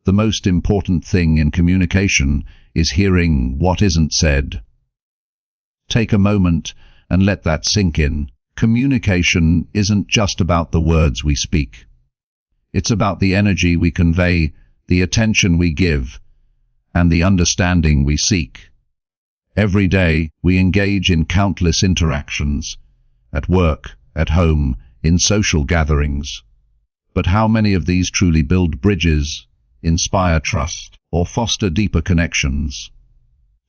The most important thing in communication is hearing what isn't said. Take a moment and let that sink in. Communication isn't just about the words we speak. It's about the energy we convey, the attention we give, and the understanding we seek. Every day, we engage in countless interactions, at work, at home, in social gatherings. But how many of these truly build bridges, inspire trust, or foster deeper connections?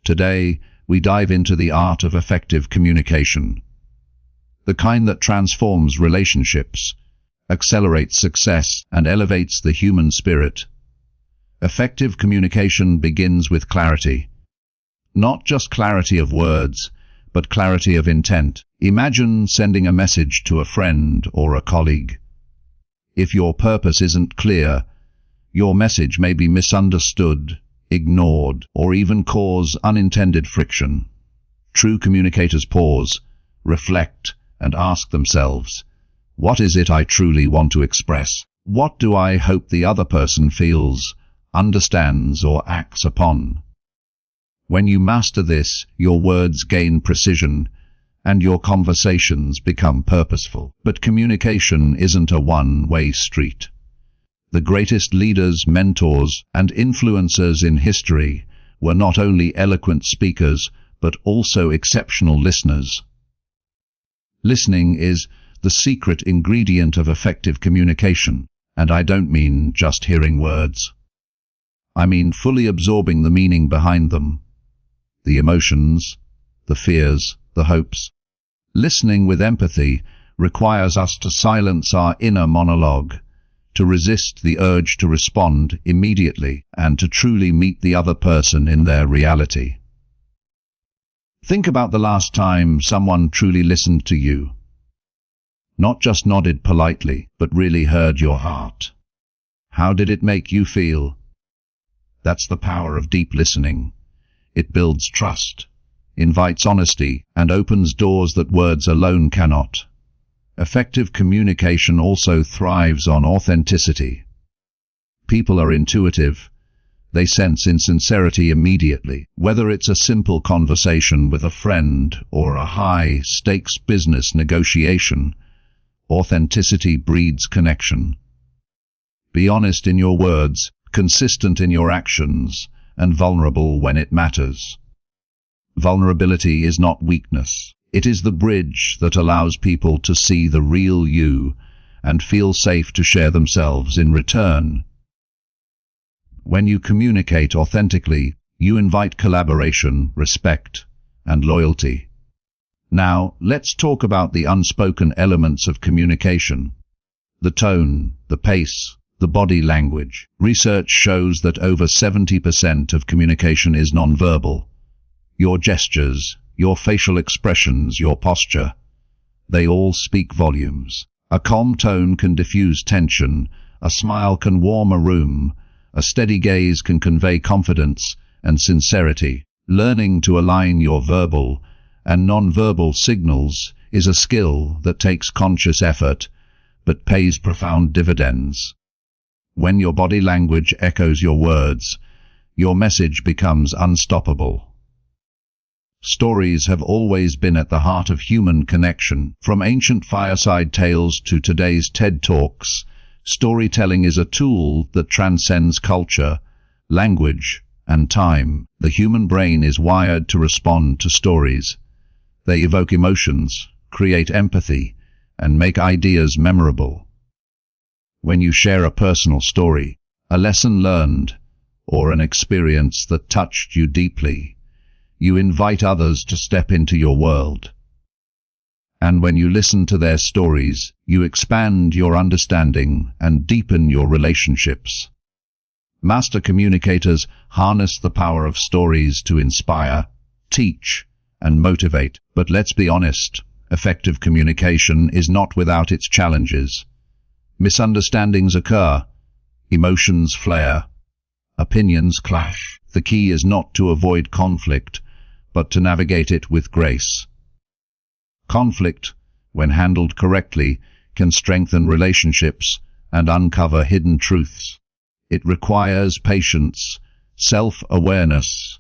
Today, we dive into the art of effective communication, the kind that transforms relationships, accelerates success, and elevates the human spirit. Effective communication begins with clarity. Not just clarity of words, but clarity of intent. Imagine sending a message to a friend or a colleague. If your purpose isn't clear, your message may be misunderstood, ignored, or even cause unintended friction. True communicators pause, reflect, and ask themselves, what is it I truly want to express? What do I hope the other person feels, understands, or acts upon? When you master this, your words gain precision, and your conversations become purposeful. But communication isn't a one-way street. The greatest leaders, mentors, and influencers in history were not only eloquent speakers, but also exceptional listeners. Listening is the secret ingredient of effective communication, and I don't mean just hearing words. I mean fully absorbing the meaning behind them, the emotions, the fears, the hopes. Listening with empathy requires us to silence our inner monologue, to resist the urge to respond immediately, and to truly meet the other person in their reality. Think about the last time someone truly listened to you. Not just nodded politely, but really heard your heart. How did it make you feel? That's the power of deep listening. It builds trust, invites honesty, and opens doors that words alone cannot. Effective communication also thrives on authenticity. People are intuitive. They sense insincerity immediately. Whether it's a simple conversation with a friend or a high-stakes business negotiation, authenticity breeds connection. Be honest in your words, consistent in your actions, and vulnerable when it matters. Vulnerability is not weakness. It is the bridge that allows people to see the real you and feel safe to share themselves in return. When you communicate authentically, you invite collaboration, respect, and loyalty. Now, let's talk about the unspoken elements of communication. The tone, the pace, the body language. Research shows that over 70% of communication is nonverbal. Your gestures, your facial expressions, your posture, they all speak volumes. A calm tone can diffuse tension, a smile can warm a room, a steady gaze can convey confidence and sincerity. Learning to align your verbal and nonverbal signals is a skill that takes conscious effort, but pays profound dividends. When your body language echoes your words, your message becomes unstoppable. Stories have always been at the heart of human connection. From ancient fireside tales to today's TED Talks, storytelling is a tool that transcends culture, language, and time. The human brain is wired to respond to stories. They evoke emotions, create empathy, and make ideas memorable. When you share a personal story, a lesson learned, or an experience that touched you deeply, you invite others to step into your world. And when you listen to their stories, you expand your understanding and deepen your relationships. Master communicators harness the power of stories to inspire, teach, and motivate. But let's be honest, effective communication is not without its challenges. Misunderstandings occur, emotions flare, opinions clash. The key is not to avoid conflict, but to navigate it with grace. Conflict, when handled correctly, can strengthen relationships and uncover hidden truths. It requires patience, self-awareness,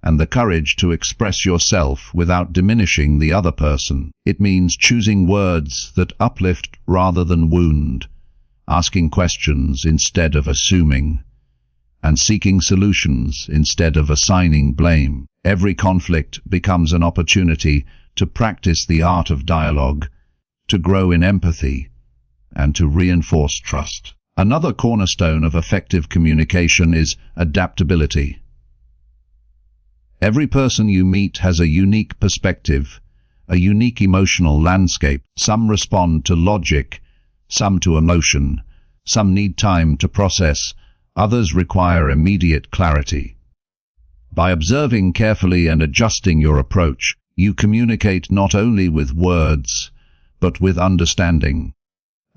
and the courage to express yourself without diminishing the other person. It means choosing words that uplift rather than wound, asking questions instead of assuming, and seeking solutions instead of assigning blame. Every conflict becomes an opportunity to practice the art of dialogue, to grow in empathy, and to reinforce trust. Another cornerstone of effective communication is adaptability. Every person you meet has a unique perspective, a unique emotional landscape. Some respond to logic, some to emotion, some need time to process, others require immediate clarity. By observing carefully and adjusting your approach, you communicate not only with words, but with understanding.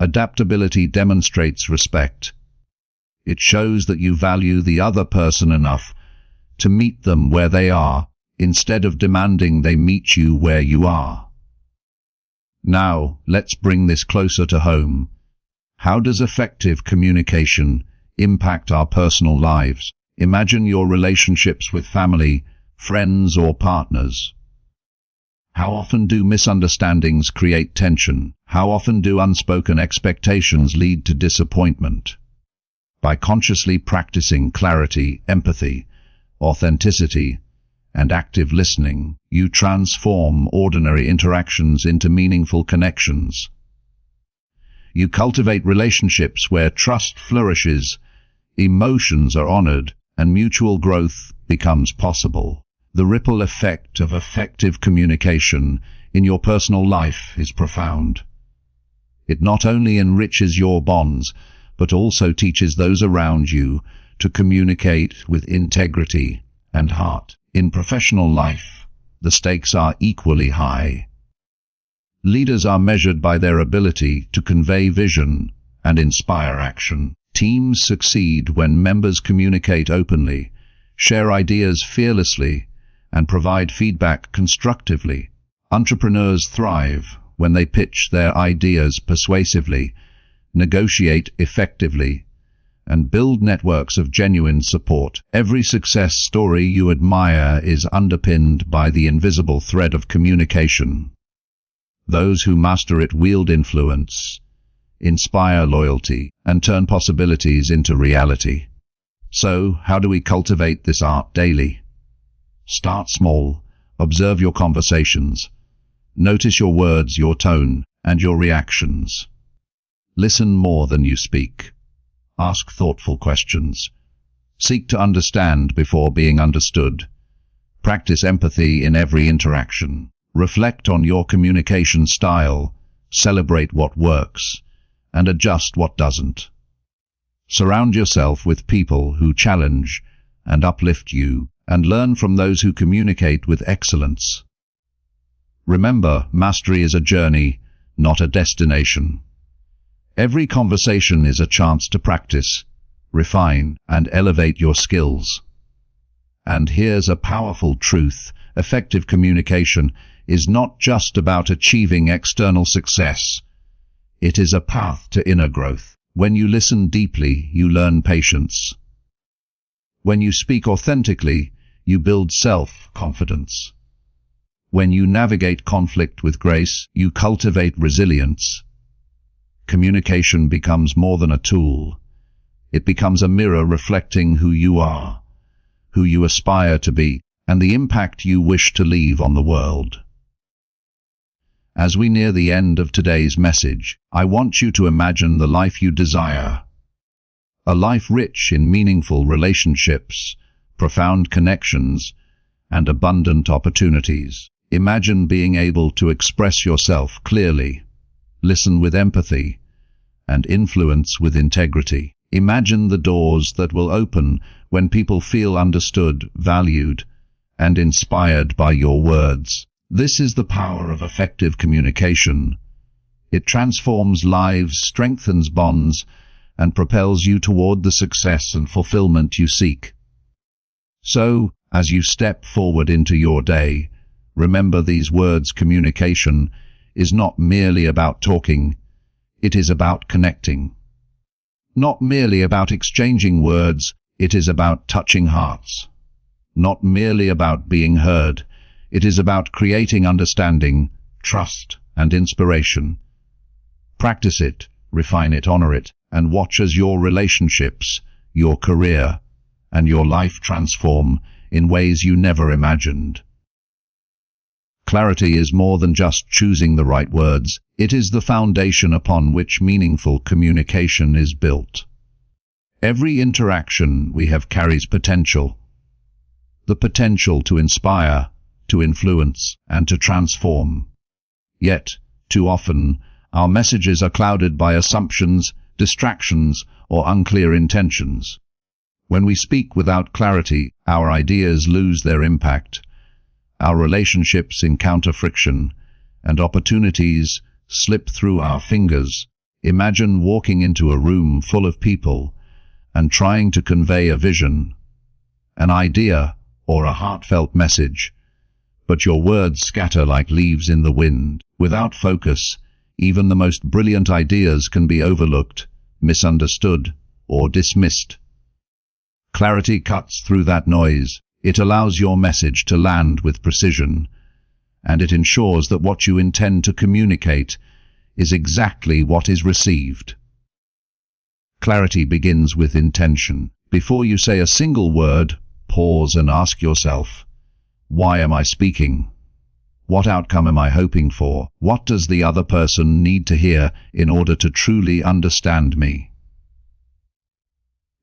Adaptability demonstrates respect. It shows that you value the other person enough to meet them where they are, instead of demanding they meet you where you are. Now, let's bring this closer to home. How does effective communication impact our personal lives? Imagine your relationships with family, friends, or partners. How often do misunderstandings create tension? How often do unspoken expectations lead to disappointment? By consciously practicing clarity, empathy, authenticity, and active listening, you transform ordinary interactions into meaningful connections. You cultivate relationships where trust flourishes, emotions are honored, and mutual growth becomes possible. The ripple effect of effective communication in your personal life is profound. It not only enriches your bonds, but also teaches those around you to communicate with integrity and heart. In professional life, the stakes are equally high. Leaders are measured by their ability to convey vision and inspire action. Teams succeed when members communicate openly, share ideas fearlessly, and provide feedback constructively. Entrepreneurs thrive when they pitch their ideas persuasively, negotiate effectively, and build networks of genuine support. Every success story you admire is underpinned by the invisible thread of communication. Those who master it wield influence, inspire loyalty, and turn possibilities into reality. So, how do we cultivate this art daily? Start small. Observe your conversations. Notice your words, your tone, and your reactions. Listen more than you speak. Ask thoughtful questions. Seek to understand before being understood. Practice empathy in every interaction. Reflect on your communication style. Celebrate what works, and adjust what doesn't. Surround yourself with people who challenge and uplift you, and learn from those who communicate with excellence. Remember, mastery is a journey, not a destination. Every conversation is a chance to practice, refine, and elevate your skills. And here's a powerful truth: effective communication is not just about achieving external success. It is a path to inner growth. When you listen deeply, you learn patience. When you speak authentically, you build self-confidence. When you navigate conflict with grace, you cultivate resilience. Communication becomes more than a tool. It becomes a mirror reflecting who you are, who you aspire to be, and the impact you wish to leave on the world. As we near the end of today's message, I want you to imagine the life you desire. A life rich in meaningful relationships, profound connections, and abundant opportunities. Imagine being able to express yourself clearly, listen with empathy, and influence with integrity. Imagine the doors that will open when people feel understood, valued, and inspired by your words. This is the power of effective communication. It transforms lives, strengthens bonds, and propels you toward the success and fulfillment you seek. So, as you step forward into your day, remember these words: communication is not merely about talking, it is about connecting. Not merely about exchanging words, it is about touching hearts. Not merely about being heard, it is about creating understanding, trust, and inspiration. Practice it, refine it, honor it, and watch as your relationships, your career, and your life transform in ways you never imagined. Clarity is more than just choosing the right words. It is the foundation upon which meaningful communication is built. Every interaction we have carries potential. The potential to inspire, to influence, and to transform. Yet, too often, our messages are clouded by assumptions, distractions, or unclear intentions. When we speak without clarity, our ideas lose their impact. Our relationships encounter friction, and opportunities slip through our fingers. Imagine walking into a room full of people and trying to convey a vision, an idea, or a heartfelt message, but your words scatter like leaves in the wind. Without focus, even the most brilliant ideas can be overlooked, misunderstood, or dismissed. Clarity cuts through that noise. It allows your message to land with precision, and it ensures that what you intend to communicate is exactly what is received. Clarity begins with intention. Before you say a single word, pause and ask yourself, why am I speaking? What outcome am I hoping for? What does the other person need to hear in order to truly understand me?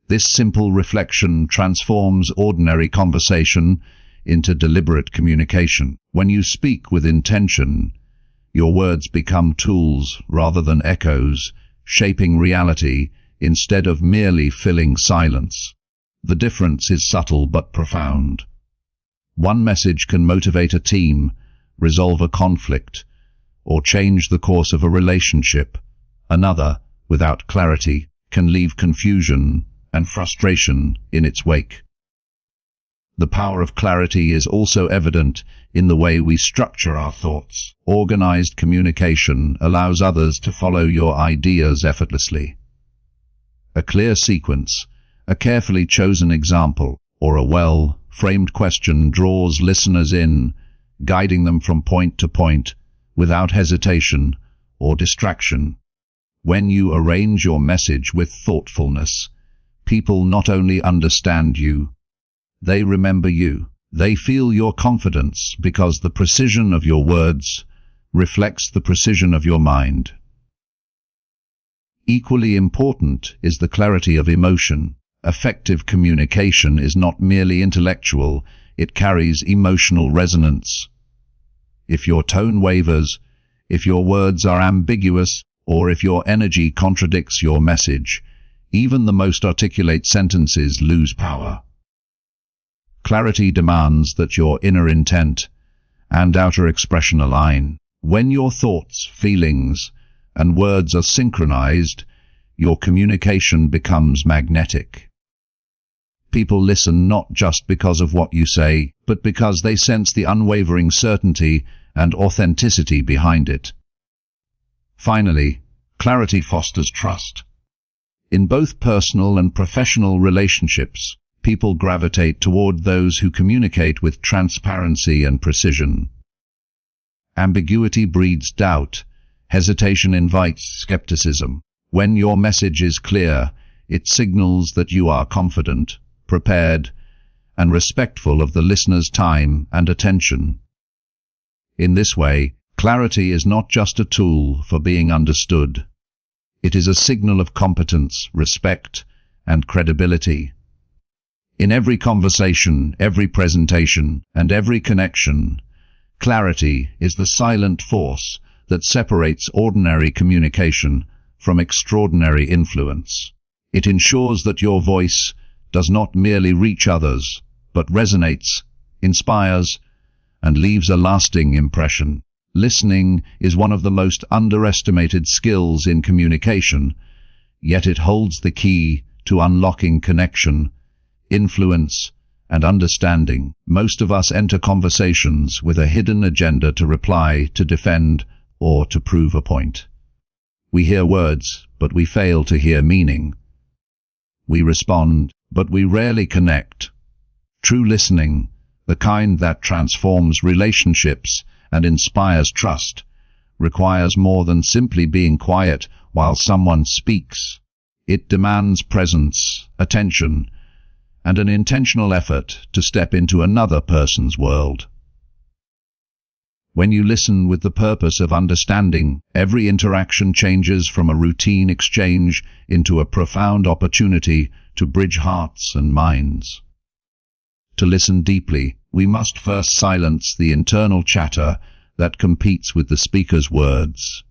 This simple reflection transforms ordinary conversation into deliberate communication. When you speak with intention, your words become tools rather than echoes, shaping reality instead of merely filling silence. The difference is subtle but profound. One message can motivate a team, resolve a conflict, or change the course of a relationship. Another, without clarity, can leave confusion and frustration in its wake. The power of clarity is also evident in the way we structure our thoughts. Organized communication allows others to follow your ideas effortlessly. A clear sequence, a carefully chosen example, or a well-framed question draws listeners in, guiding them from point to point without hesitation or distraction. When you arrange your message with thoughtfulness, people not only understand you, they remember you. They feel your confidence because the precision of your words reflects the precision of your mind. Equally important is the clarity of emotion. Effective communication is not merely intellectual, it carries emotional resonance. If your tone wavers, if your words are ambiguous, or if your energy contradicts your message, even the most articulate sentences lose power. Clarity demands that your inner intent and outer expression align. When your thoughts, feelings, and words are synchronized, your communication becomes magnetic. People listen not just because of what you say, but because they sense the unwavering certainty and authenticity behind it. Finally, clarity fosters trust. In both personal and professional relationships, people gravitate toward those who communicate with transparency and precision. Ambiguity breeds doubt. Hesitation invites skepticism. When your message is clear, it signals that you are confident, prepared, and respectful of the listener's time and attention. In this way, clarity is not just a tool for being understood. It is a signal of competence, respect, and credibility. In every conversation, every presentation, and every connection, clarity is the silent force that separates ordinary communication from extraordinary influence. It ensures that your voice does not merely reach others, but resonates, inspires, and leaves a lasting impression. Listening is one of the most underestimated skills in communication, yet it holds the key to unlocking connection, influence, and understanding. Most of us enter conversations with a hidden agenda to reply, to defend, or to prove a point. We hear words, but we fail to hear meaning. We respond, but we rarely connect. True listening, the kind that transforms relationships and inspires trust, requires more than simply being quiet while someone speaks. It demands presence, attention, and an intentional effort to step into another person's world. When you listen with the purpose of understanding, every interaction changes from a routine exchange into a profound opportunity to bridge hearts and minds. To listen deeply, we must first silence the internal chatter that competes with the speaker's words.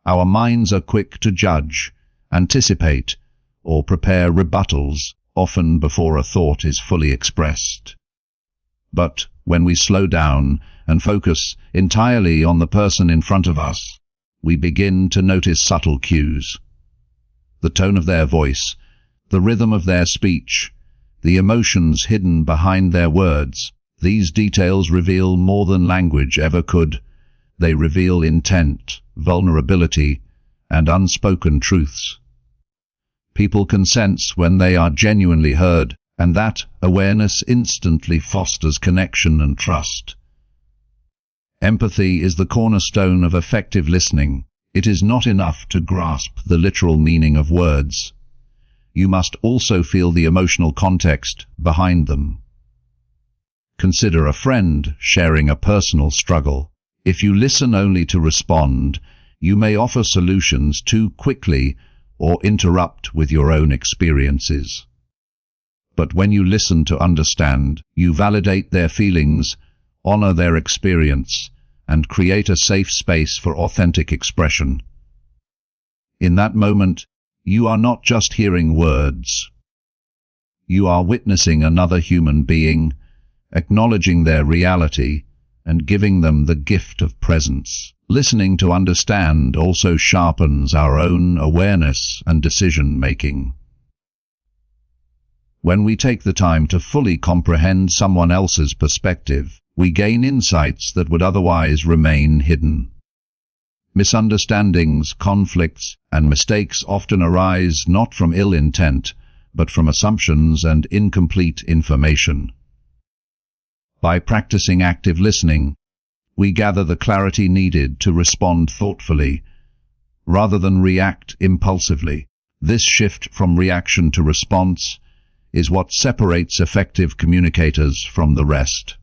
Our minds are quick to judge, anticipate, or prepare rebuttals, often before a thought is fully expressed. But when we slow down and focus entirely on the person in front of us, we begin to notice subtle cues. The tone of their voice, the rhythm of their speech, the emotions hidden behind their words. These details reveal more than language ever could. They reveal intent, vulnerability, and unspoken truths. People can sense when they are genuinely heard, and that awareness instantly fosters connection and trust. Empathy is the cornerstone of effective listening. It is not enough to grasp the literal meaning of words. You must also feel the emotional context behind them. Consider a friend sharing a personal struggle. If you listen only to respond, you may offer solutions too quickly or interrupt with your own experiences. But when you listen to understand, you validate their feelings, honor their experience, and create a safe space for authentic expression. In that moment, you are not just hearing words. You are witnessing another human being, acknowledging their reality, and giving them the gift of presence. Listening to understand also sharpens our own awareness and decision-making. When we take the time to fully comprehend someone else's perspective, we gain insights that would otherwise remain hidden. Misunderstandings, conflicts, and mistakes often arise not from ill intent, but from assumptions and incomplete information. By practicing active listening, we gather the clarity needed to respond thoughtfully, rather than react impulsively. This shift from reaction to response is what separates effective communicators from the rest.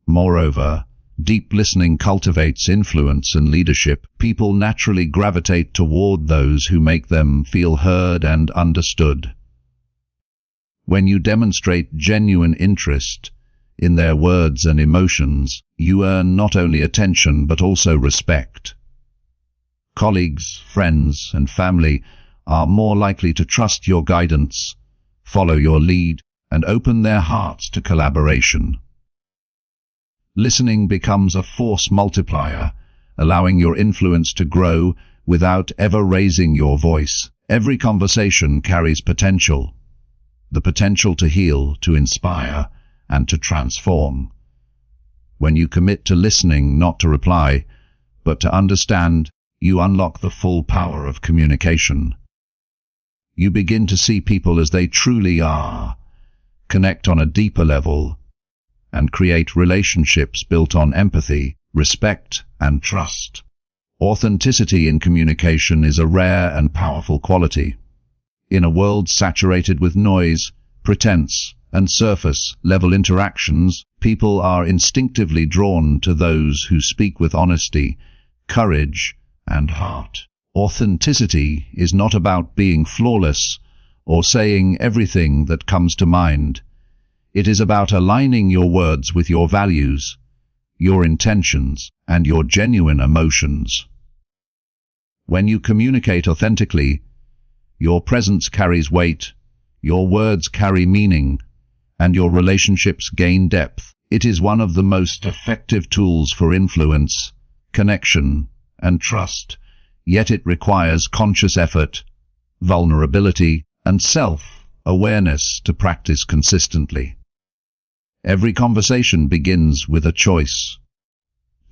Moreover, deep listening cultivates influence and leadership. People naturally gravitate toward those who make them feel heard and understood. When you demonstrate genuine interest in their words and emotions, you earn not only attention but also respect. Colleagues, friends, and family are more likely to trust your guidance, follow your lead, and open their hearts to collaboration. Listening becomes a force multiplier, allowing your influence to grow without ever raising your voice. Every conversation carries potential. The potential to heal, to inspire, and to transform. When you commit to listening, not to reply, but to understand, you unlock the full power of communication. You begin to see people as they truly are, connect on a deeper level, and create relationships built on empathy, respect, and trust. Authenticity in communication is a rare and powerful quality. In a world saturated with noise, pretense, and surface-level interactions, people are instinctively drawn to those who speak with honesty, courage, and heart. Authenticity is not about being flawless or saying everything that comes to mind. It is about aligning your words with your values, your intentions, and your genuine emotions. When you communicate authentically, your presence carries weight, your words carry meaning, and your relationships gain depth. It is one of the most effective tools for influence, connection, and trust, yet it requires conscious effort, vulnerability, and self-awareness to practice consistently. Every conversation begins with a choice: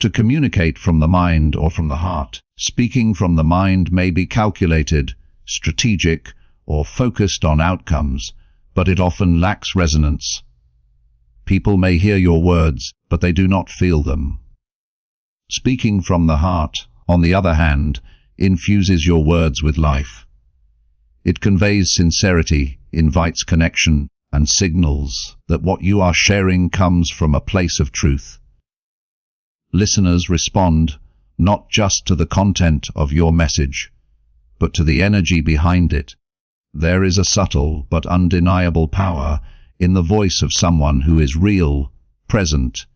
to communicate from the mind or from the heart. Speaking from the mind may be calculated, strategic, or focused on outcomes, but it often lacks resonance. People may hear your words, but they do not feel them. Speaking from the heart, on the other hand, infuses your words with life. It conveys sincerity, invites connection, and signals that what you are sharing comes from a place of truth. Listeners respond not just to the content of your message, but to the energy behind it. There is a subtle but undeniable power in the voice of someone who is real, present,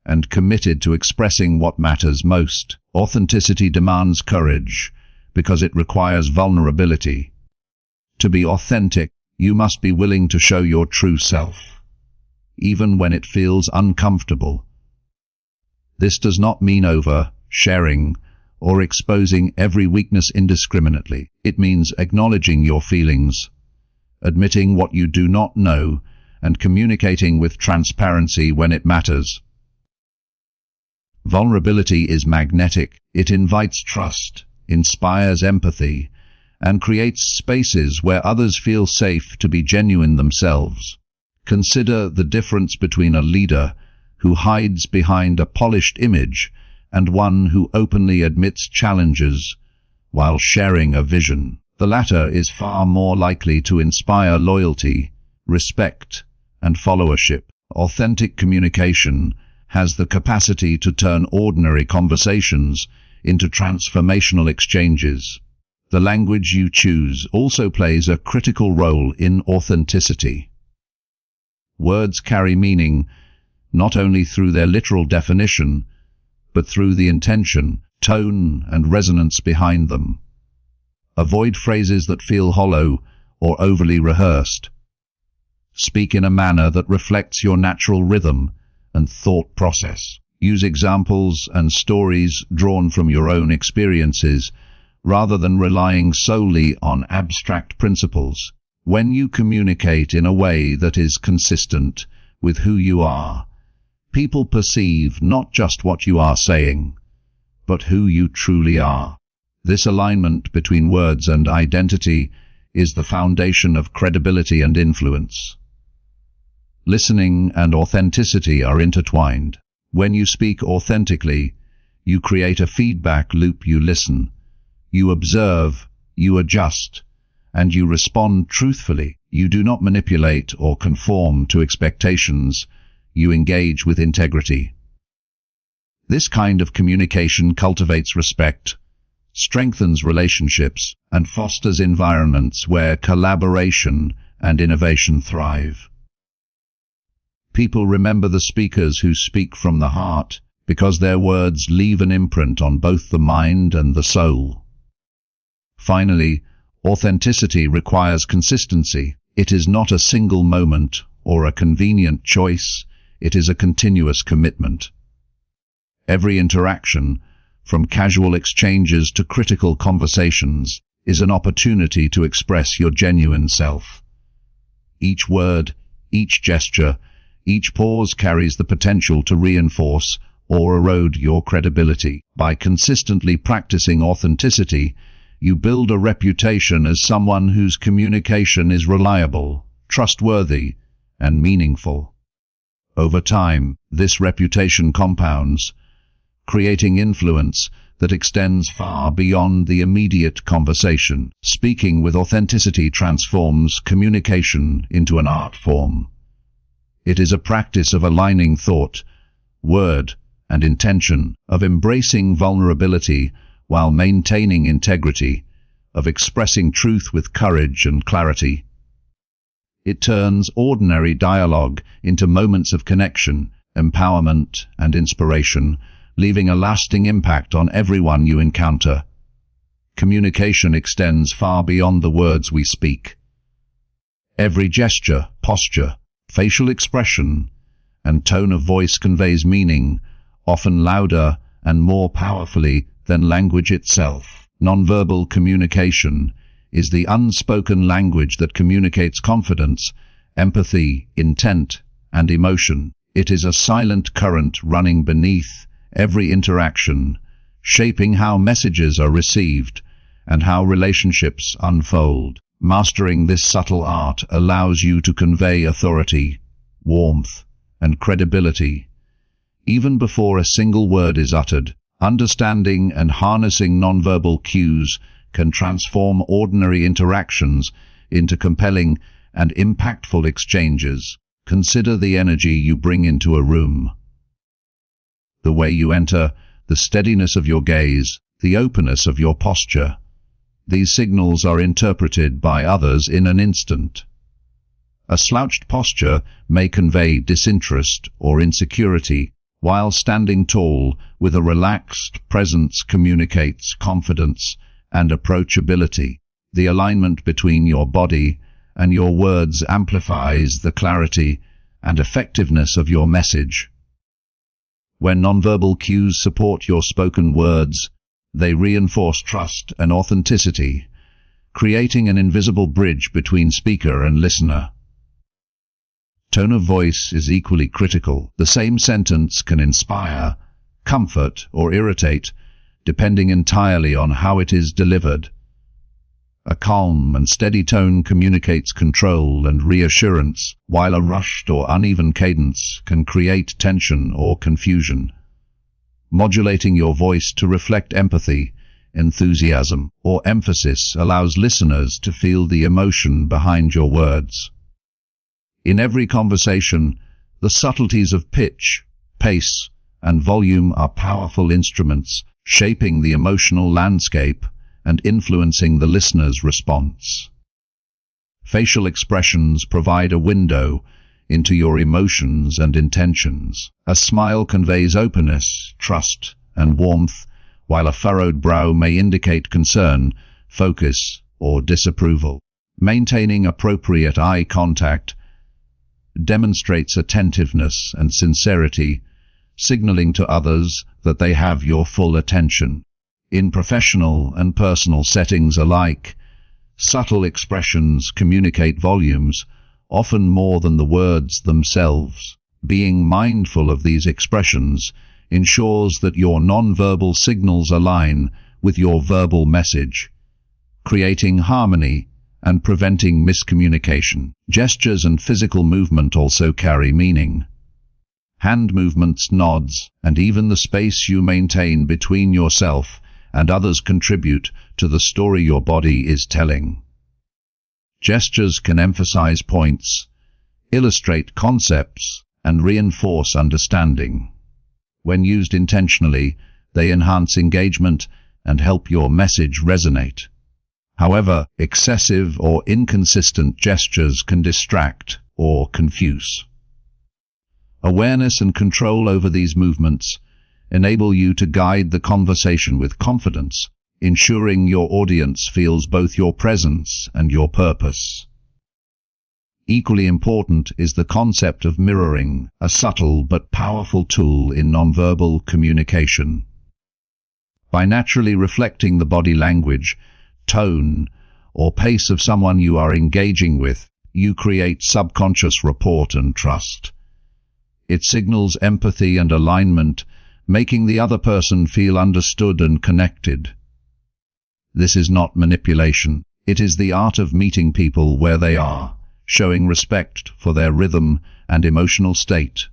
and committed to expressing what matters most. Authenticity demands courage because it requires vulnerability. To be authentic, you must be willing to show your true self, even when it feels uncomfortable. This does not mean over-sharing or exposing every weakness indiscriminately. It means acknowledging your feelings, admitting what you do not know, and communicating with transparency when it matters. Vulnerability is magnetic. It invites trust, inspires empathy, and creates spaces where others feel safe to be genuine themselves. Consider the difference between a leader who hides behind a polished image and one who openly admits challenges while sharing a vision. The latter is far more likely to inspire loyalty, respect, and followership. Authentic communication has the capacity to turn ordinary conversations into transformational exchanges. The language you choose also plays a critical role in authenticity. Words carry meaning not only through their literal definition, but through the intention, tone, and resonance behind them. Avoid phrases that feel hollow or overly rehearsed. Speak in a manner that reflects your natural rhythm and thought process. Use examples and stories drawn from your own experiences, rather than relying solely on abstract principles. When you communicate in a way that is consistent with who you are, people perceive not just what you are saying, but who you truly are. This alignment between words and identity is the foundation of credibility and influence. Listening and authenticity are intertwined. When you speak authentically, you create a feedback loop. You listen, you observe, you adjust, and you respond truthfully. You do not manipulate or conform to expectations. You engage with integrity. This kind of communication cultivates respect, strengthens relationships, and fosters environments where collaboration and innovation thrive. People remember the speakers who speak from the heart because their words leave an imprint on both the mind and the soul. Finally, authenticity requires consistency. It is not a single moment or a convenient choice. It is a continuous commitment. Every interaction, from casual exchanges to critical conversations, is an opportunity to express your genuine self. Each word, each gesture, each pause carries the potential to reinforce or erode your credibility. By consistently practicing authenticity, you build a reputation as someone whose communication is reliable, trustworthy, and meaningful. Over time, this reputation compounds, creating influence that extends far beyond the immediate conversation. Speaking with authenticity transforms communication into an art form. It is a practice of aligning thought, word, and intention, of embracing vulnerability while maintaining integrity, of expressing truth with courage and clarity. It turns ordinary dialogue into moments of connection, empowerment, and inspiration, leaving a lasting impact on everyone you encounter. Communication extends far beyond the words we speak. Every gesture, posture, facial expression, and tone of voice conveys meaning, often louder and more powerfully than language itself. Nonverbal communication is the unspoken language that communicates confidence, empathy, intent, and emotion. It is a silent current running beneath every interaction, shaping how messages are received and how relationships unfold. Mastering this subtle art allows you to convey authority, warmth, and credibility, even before a single word is uttered. Understanding and harnessing nonverbal cues can transform ordinary interactions into compelling and impactful exchanges. Consider the energy you bring into a room. The way you enter, the steadiness of your gaze, the openness of your posture. These signals are interpreted by others in an instant. A slouched posture may convey disinterest or insecurity, while standing tall with a relaxed presence communicates confidence and approachability. The alignment between your body and your words amplifies the clarity and effectiveness of your message. When nonverbal cues support your spoken words, they reinforce trust and authenticity, creating an invisible bridge between speaker and listener. Tone of voice is equally critical. The same sentence can inspire, comfort, or irritate, depending entirely on how it is delivered. A calm and steady tone communicates control and reassurance, while a rushed or uneven cadence can create tension or confusion. Modulating your voice to reflect empathy, enthusiasm, or emphasis allows listeners to feel the emotion behind your words. In every conversation, the subtleties of pitch, pace, and volume are powerful instruments, shaping the emotional landscape and influencing the listener's response. Facial expressions provide a window into your emotions and intentions. A smile conveys openness, trust, and warmth, while a furrowed brow may indicate concern, focus, or disapproval. Maintaining appropriate eye contact demonstrates attentiveness and sincerity, signaling to others that they have your full attention. In professional and personal settings alike, subtle expressions communicate volumes, often more than the words themselves. Being mindful of these expressions ensures that your nonverbal signals align with your verbal message, creating harmony and preventing miscommunication. Gestures and physical movement also carry meaning. Hand movements, nods, and even the space you maintain between yourself and others contribute to the story your body is telling. Gestures can emphasize points, illustrate concepts, and reinforce understanding. When used intentionally, they enhance engagement and help your message resonate. However, excessive or inconsistent gestures can distract or confuse. Awareness and control over these movements enable you to guide the conversation with confidence, ensuring your audience feels both your presence and your purpose. Equally important is the concept of mirroring, a subtle but powerful tool in nonverbal communication. By naturally reflecting the body language, tone, or pace of someone you are engaging with, you create subconscious rapport and trust. It signals empathy and alignment, making the other person feel understood and connected. This is not manipulation. It is the art of meeting people where they are, showing respect for their rhythm and emotional state.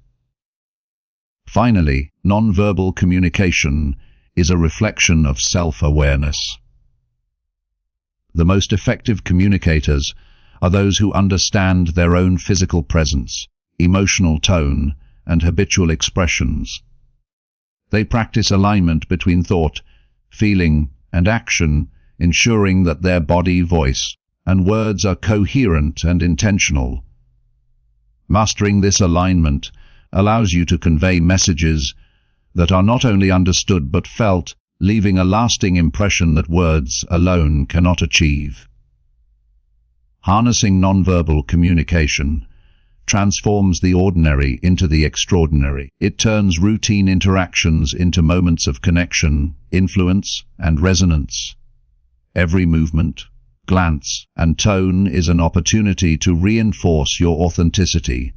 Finally, nonverbal communication is a reflection of self-awareness. The most effective communicators are those who understand their own physical presence, emotional tone, and habitual expressions. They practice alignment between thought, feeling, and action, ensuring that their body, voice, and words are coherent and intentional. Mastering this alignment allows you to convey messages that are not only understood but felt, leaving a lasting impression that words alone cannot achieve. Harnessing nonverbal communication transforms the ordinary into the extraordinary. It turns routine interactions into moments of connection, influence, and resonance. Every movement, glance, and tone is an opportunity to reinforce your authenticity,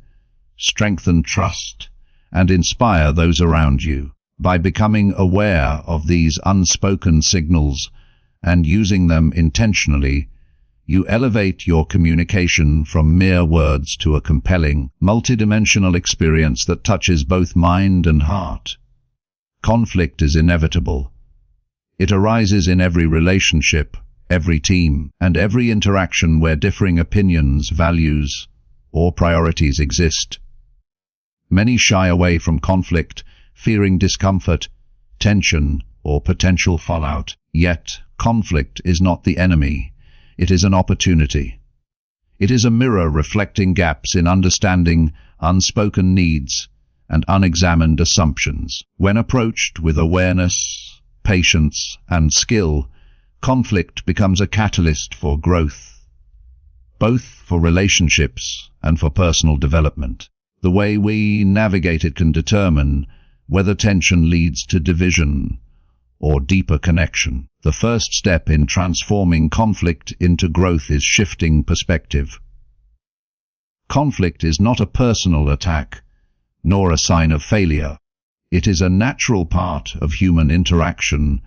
strengthen trust, and inspire those around you. By becoming aware of these unspoken signals and using them intentionally, you elevate your communication from mere words to a compelling, multidimensional experience that touches both mind and heart. Conflict is inevitable. It arises in every relationship, every team, and every interaction where differing opinions, values, or priorities exist. Many shy away from conflict, fearing discomfort, tension, or potential fallout. Yet, conflict is not the enemy. It is an opportunity. It is a mirror reflecting gaps in understanding, unspoken needs, and unexamined assumptions. When approached with awareness, patience, and skill, conflict becomes a catalyst for growth, both for relationships and for personal development. The way we navigate it can determine whether tension leads to division or deeper connection. The first step in transforming conflict into growth is shifting perspective. Conflict is not a personal attack, nor a sign of failure. It is a natural part of human interaction,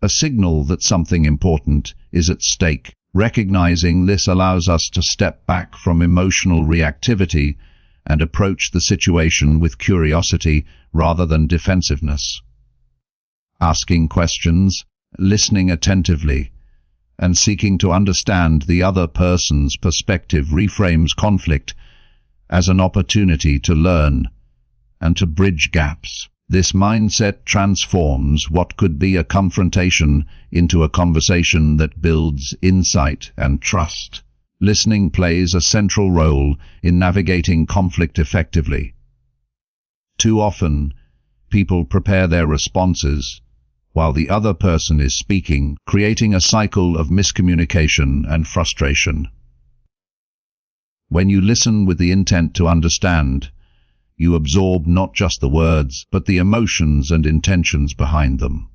a signal that something important is at stake. Recognizing this allows us to step back from emotional reactivity and approach the situation with curiosity rather than defensiveness. Asking questions, listening attentively, and seeking to understand the other person's perspective reframes conflict as an opportunity to learn and to bridge gaps. This mindset transforms what could be a confrontation into a conversation that builds insight and trust. Listening plays a central role in navigating conflict effectively. Too often, people prepare their responses while the other person is speaking, creating a cycle of miscommunication and frustration. When you listen with the intent to understand, you absorb not just the words, but the emotions and intentions behind them.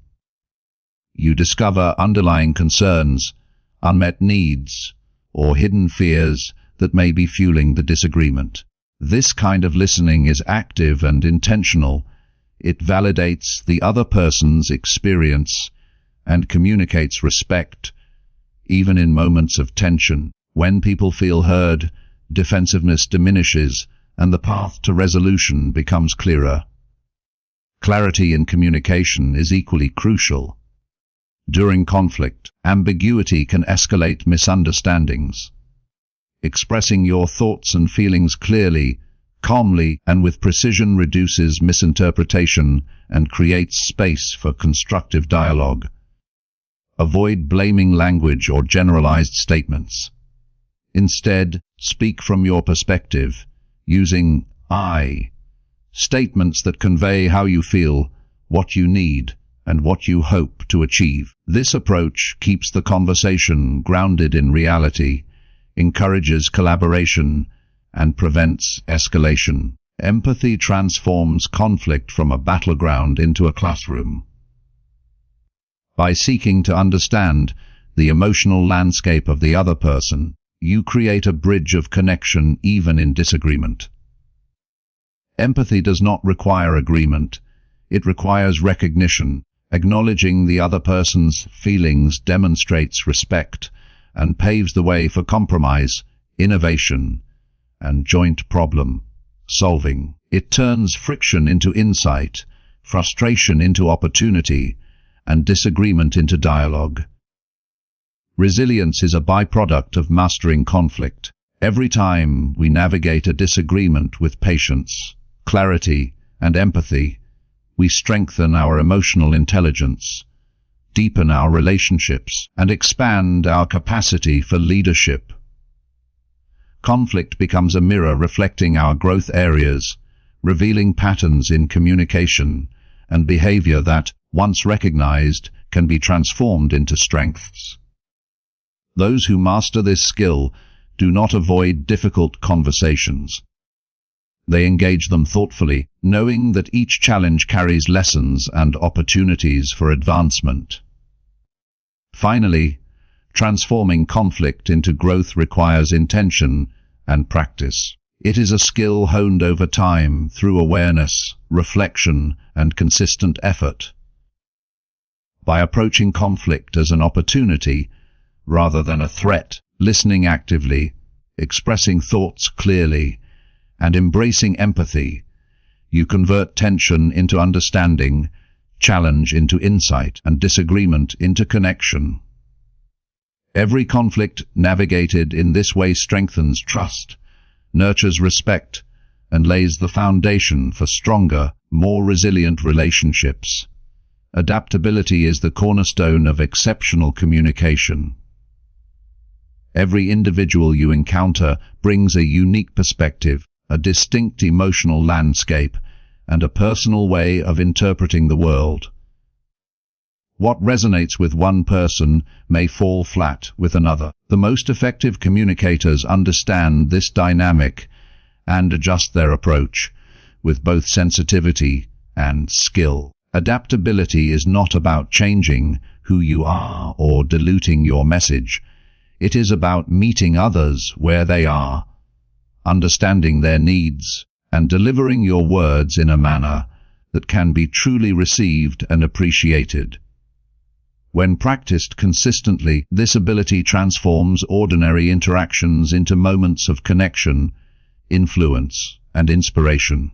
You discover underlying concerns, unmet needs, or hidden fears that may be fueling the disagreement. This kind of listening is active and intentional. It validates the other person's experience and communicates respect, even in moments of tension. When people feel heard, defensiveness diminishes and the path to resolution becomes clearer. Clarity in communication is equally crucial. During conflict, ambiguity can escalate misunderstandings. Expressing your thoughts and feelings clearly, calmly, and with precision reduces misinterpretation and creates space for constructive dialogue. Avoid blaming language or generalized statements. Instead, speak from your perspective, using I statements that convey how you feel, what you need, and what you hope to achieve. This approach keeps the conversation grounded in reality, encourages collaboration, and prevents escalation. Empathy transforms conflict from a battleground into a classroom. By seeking to understand the emotional landscape of the other person, you create a bridge of connection even in disagreement. Empathy does not require agreement. It requires recognition. Acknowledging the other person's feelings demonstrates respect and paves the way for compromise, innovation, and joint problem solving. It turns friction into insight, frustration into opportunity, and disagreement into dialogue. Resilience is a byproduct of mastering conflict. Every time we navigate a disagreement with patience, clarity, and empathy, we strengthen our emotional intelligence, deepen our relationships, and expand our capacity for leadership. Conflict becomes a mirror reflecting our growth areas, revealing patterns in communication and behavior that, once recognized, can be transformed into strengths. Those who master this skill do not avoid difficult conversations. They engage them thoughtfully, knowing that each challenge carries lessons and opportunities for advancement. Finally, transforming conflict into growth requires intention and practice. It is a skill honed over time through awareness, reflection, and consistent effort. By approaching conflict as an opportunity rather than a threat, listening actively, expressing thoughts clearly, and embracing empathy, you convert tension into understanding, challenge into insight, and disagreement into connection. Every conflict navigated in this way strengthens trust, nurtures respect, and lays the foundation for stronger, more resilient relationships. Adaptability is the cornerstone of exceptional communication. Every individual you encounter brings a unique perspective, a distinct emotional landscape, and a personal way of interpreting the world. What resonates with one person may fall flat with another. The most effective communicators understand this dynamic and adjust their approach with both sensitivity and skill. Adaptability is not about changing who you are or diluting your message. It is about meeting others where they are, understanding their needs, and delivering your words in a manner that can be truly received and appreciated. When practiced consistently, this ability transforms ordinary interactions into moments of connection, influence, and inspiration.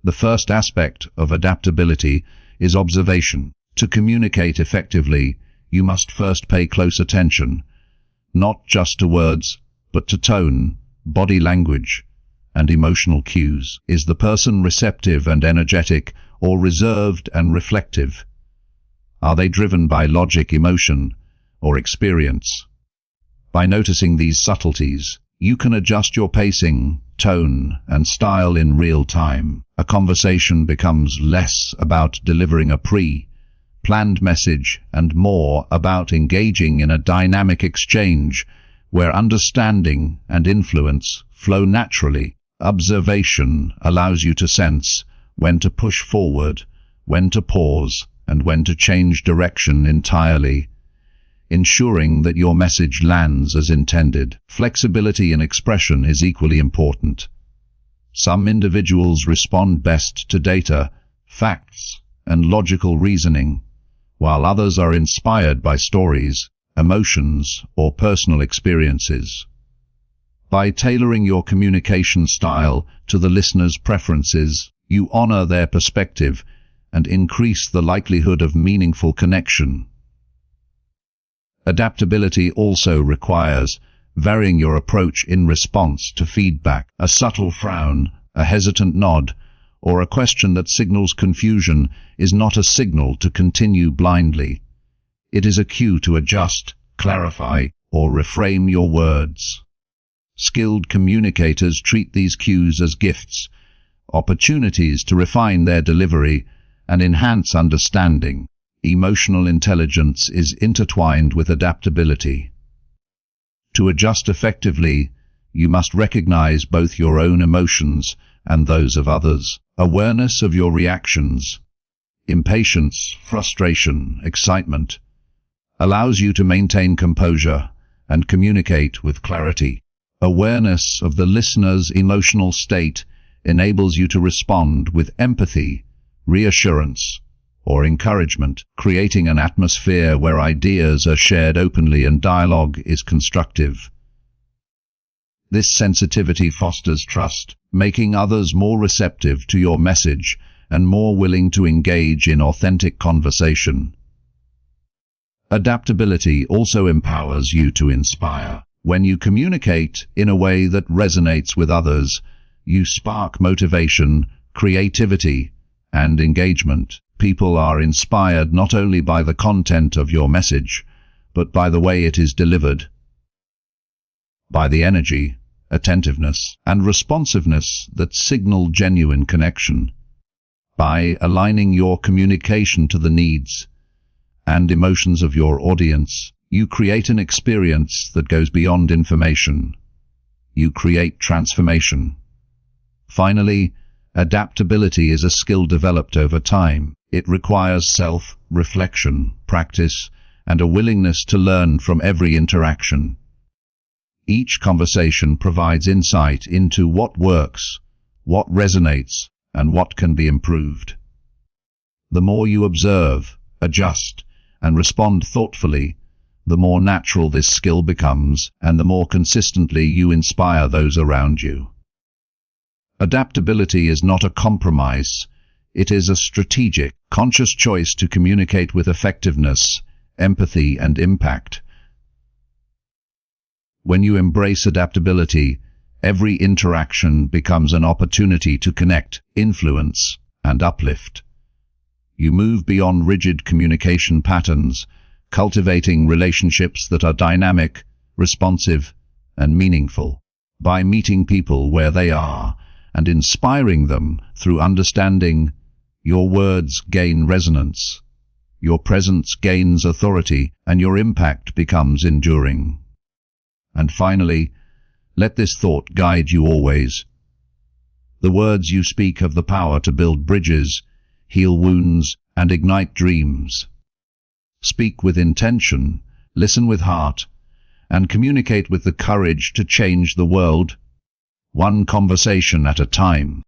The first aspect of adaptability is observation. To communicate effectively, you must first pay close attention, not just to words, but to tone, body language, and emotional cues. Is the person receptive and energetic, or reserved and reflective? Are they driven by logic, emotion, or experience? By noticing these subtleties, you can adjust your pacing, tone, and style in real time. A conversation becomes less about delivering a pre-planned message and more about engaging in a dynamic exchange where understanding and influence flow naturally. Observation allows you to sense when to push forward, when to pause, and when to change direction entirely, ensuring that your message lands as intended. Flexibility in expression is equally important. Some individuals respond best to data, facts, and logical reasoning, while others are inspired by stories, emotions, or personal experiences. By tailoring your communication style to the listener's preferences, you honor their perspective and increase the likelihood of meaningful connection. Adaptability also requires varying your approach in response to feedback. A subtle frown, a hesitant nod, or a question that signals confusion is not a signal to continue blindly. It is a cue to adjust, clarify, or reframe your words. Skilled communicators treat these cues as gifts, opportunities to refine their delivery and enhance understanding. Emotional intelligence is intertwined with adaptability. To adjust effectively, you must recognize both your own emotions and those of others. Awareness of your reactions, impatience, frustration, excitement, allows you to maintain composure and communicate with clarity. Awareness of the listener's emotional state enables you to respond with empathy, reassurance, or encouragement, creating an atmosphere where ideas are shared openly and dialogue is constructive. This sensitivity fosters trust, making others more receptive to your message and more willing to engage in authentic conversation. Adaptability also empowers you to inspire. When you communicate in a way that resonates with others, you spark motivation, creativity, and engagement. People are inspired not only by the content of your message, but by the way it is delivered, by the energy, attentiveness, and responsiveness that signal genuine connection. By aligning your communication to the needs and emotions of your audience, you create an experience that goes beyond information. You create transformation. Finally, adaptability is a skill developed over time. It requires self-reflection, practice, and a willingness to learn from every interaction. Each conversation provides insight into what works, what resonates, and what can be improved. The more you observe, adjust, and respond thoughtfully, the more natural this skill becomes, and the more consistently you inspire those around you. Adaptability is not a compromise. It is a strategic, conscious choice to communicate with effectiveness, empathy, and impact. When you embrace adaptability, every interaction becomes an opportunity to connect, influence, and uplift. You move beyond rigid communication patterns, cultivating relationships that are dynamic, responsive, and meaningful. By meeting people where they are and inspiring them through understanding, your words gain resonance, your presence gains authority, and your impact becomes enduring. And finally, let this thought guide you always. The words you speak have the power to build bridges, heal wounds, and ignite dreams. Speak with intention, listen with heart, and communicate with the courage to change the world, one conversation at a time.